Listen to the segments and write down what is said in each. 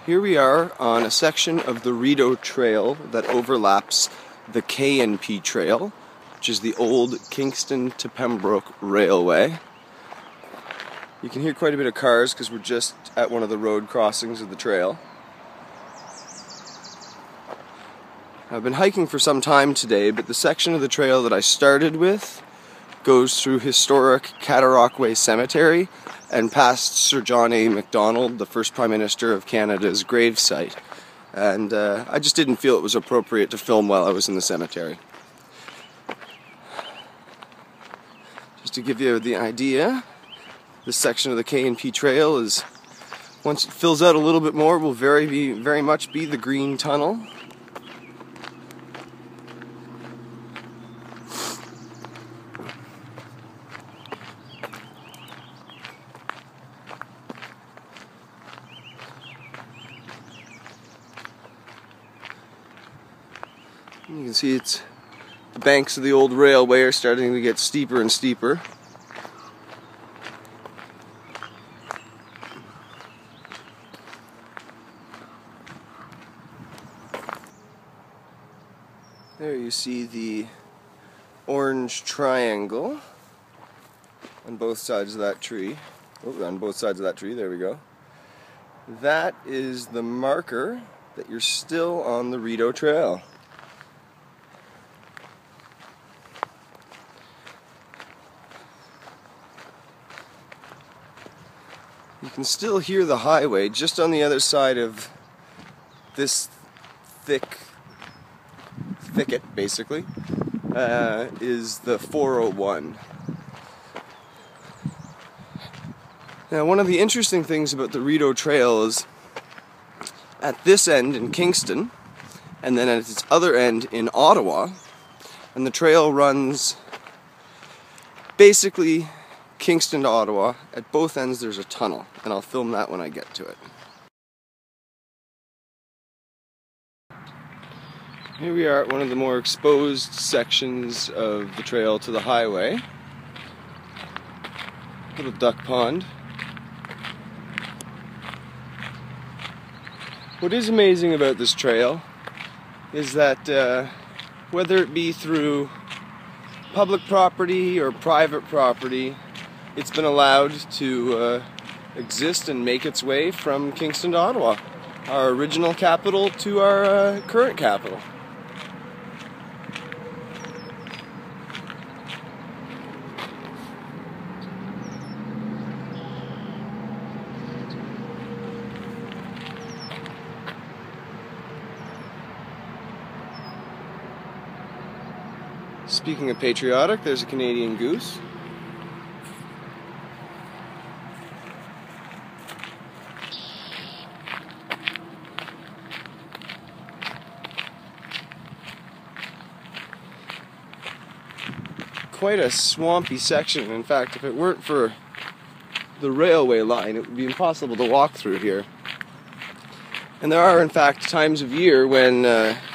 Here we are on a section of the Rideau Trail that overlaps the K&P Trail, which is the old Kingston to Pembroke Railway. You can hear quite a bit of cars because we're just at one of the road crossings of the trail. I've been hiking for some time today, but the section of the trail that I started with goes through historic Cataraqui Cemetery and past Sir John A. Macdonald, the first Prime Minister of Canada's gravesite. And I just didn't feel it was appropriate to film while I was in the cemetery. Just to give you the idea, this section of the K&P Trail is, once it fills out a little bit more, will very much be the Green Tunnel. You can see the banks of the old railway are starting to get steeper and steeper. There you see the orange triangle on both sides of that tree. Oh, on both sides of that tree, there we go. That is the marker that you're still on the Rideau Trail. You can still hear the highway just on the other side of this thicket, basically, is the 401. Now, one of the interesting things about the Rideau Trail is at this end in Kingston, and then at its other end in Ottawa, and the trail runs basically Kingston to Ottawa. At both ends there's a tunnel, and I'll film that when I get to it. Here we are at one of the more exposed sections of the trail to the highway. Little duck pond. What is amazing about this trail is that whether it be through public property or private property, it's been allowed to exist and make its way from Kingston to Ottawa, our original capital to our current capital. Speaking of patriotic, there's a Canadian goose. Quite a swampy section. In fact, if it weren't for the railway line, it would be impossible to walk through here. And there are, in fact, times of year when,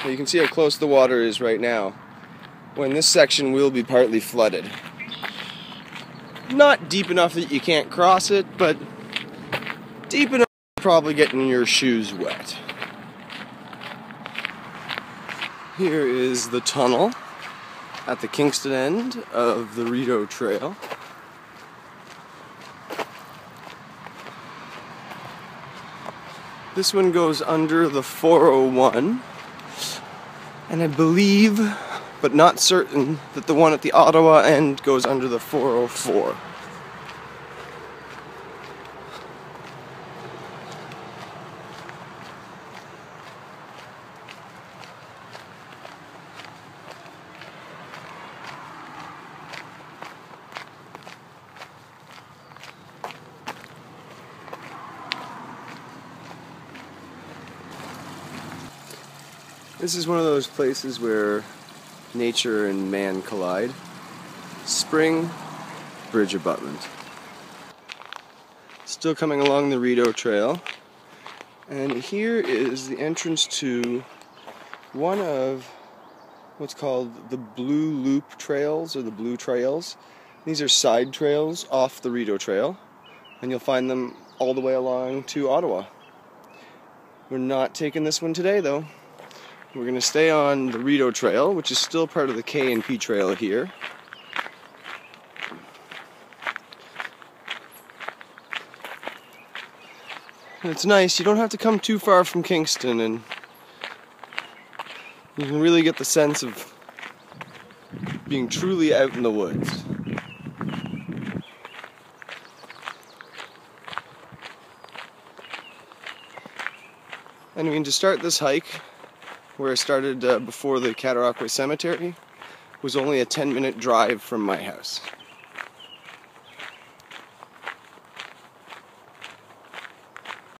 you can see how close the water is right now, when this section will be partly flooded. Not deep enough that you can't cross it, but deep enough to probably getting your shoes wet. Here is the tunnel at the Kingston end of the Rideau Trail. This one goes under the 401, and I believe, but not certain, that the one at the Ottawa end goes under the 404. This is one of those places where nature and man collide. Spring bridge abutment. Still coming along the Rideau Trail. And here is the entrance to one of what's called the Blue Loop Trails, or the Blue Trails. These are side trails off the Rideau Trail, and you'll find them all the way along to Ottawa. We're not taking this one today though. We're going to stay on the Rideau Trail, which is still part of the K&P Trail here. And it's nice, you don't have to come too far from Kingston, and you can really get the sense of being truly out in the woods. And I mean, to start this hike, where I started before the Cataraqui Cemetery, was only a 10-minute drive from my house.